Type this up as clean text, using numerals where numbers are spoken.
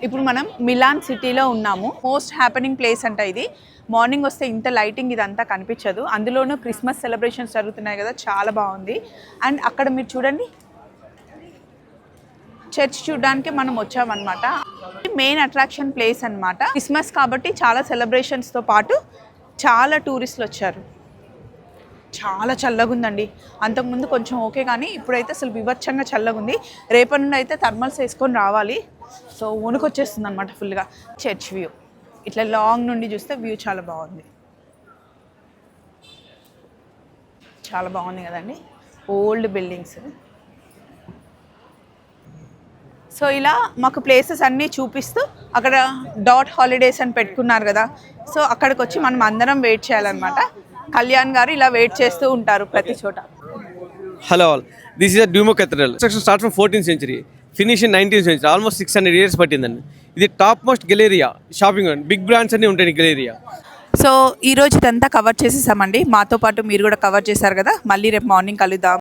ఇప్పుడు మనం మిలాన్ సిటీలో ఉన్నాము. మోస్ట్ హ్యాపెనింగ్ ప్లేస్ అంట ఇది. మార్నింగ్ వస్తే ఇంత లైటింగ్ ఇదంతా కనిపించదు. అందులోనూ క్రిస్మస్ సెలబ్రేషన్స్ జరుగుతున్నాయి కదా, చాలా బాగుంది. అండ్ అక్కడ మీరు చూడండి, చర్చ్ చూడడానికి మనం వచ్చామన్నమాట. మెయిన్ అట్రాక్షన్ ప్లేస్ అన్నమాట. క్రిస్మస్ కాబట్టి చాలా సెలబ్రేషన్స్తో పాటు చాలా టూరిస్టులు వచ్చారు. చాలా చల్లగా ఉందండి. అంతకుముందు కొంచెం ఓకే, కానీ ఇప్పుడైతే అసలు వివచ్చంగా చల్లగా ఉంది. రేపటి నుండి అయితే థర్మల్స్ వేసుకొని రావాలి. సో వణుకొచ్చేస్తుంది అనమాట ఫుల్గా. చర్చ్ వ్యూ ఇట్లా లాంగ్ నుండి చూస్తే వ్యూ చాలా బాగుంది. చాలా బాగుంది కదండి, ఓల్డ్ బిల్డింగ్స్. సో ఇలా మాకు ప్లేసెస్ అన్నీ చూపిస్తూ అక్కడ డాట్ హాలిడేస్ అని పెట్టుకున్నారు కదా, సో అక్కడికి వచ్చి మనం అందరం వెయిట్ చేయాలన్నమాట. కళ్యాణ్ గారు ఇలా వెయిట్ చేస్తూ ఉంటారు ప్రతి చోట. Hello all. This is a Duomo Cathedral. Construction starts from 14th century. Finish in 19th century. Almost 600 years పట్టిందండి. ఇది top most Galleria, shopping big brands అన్నీ ఉంటాయి గెలేరియా. సో ఈరోజు ఇదంతా కవర్ చేసేసామండి. మాతో పాటు మీరు కూడా కవర్ చేశారు కదా. మళ్ళీ రేపు మార్నింగ్ కలుద్దాం.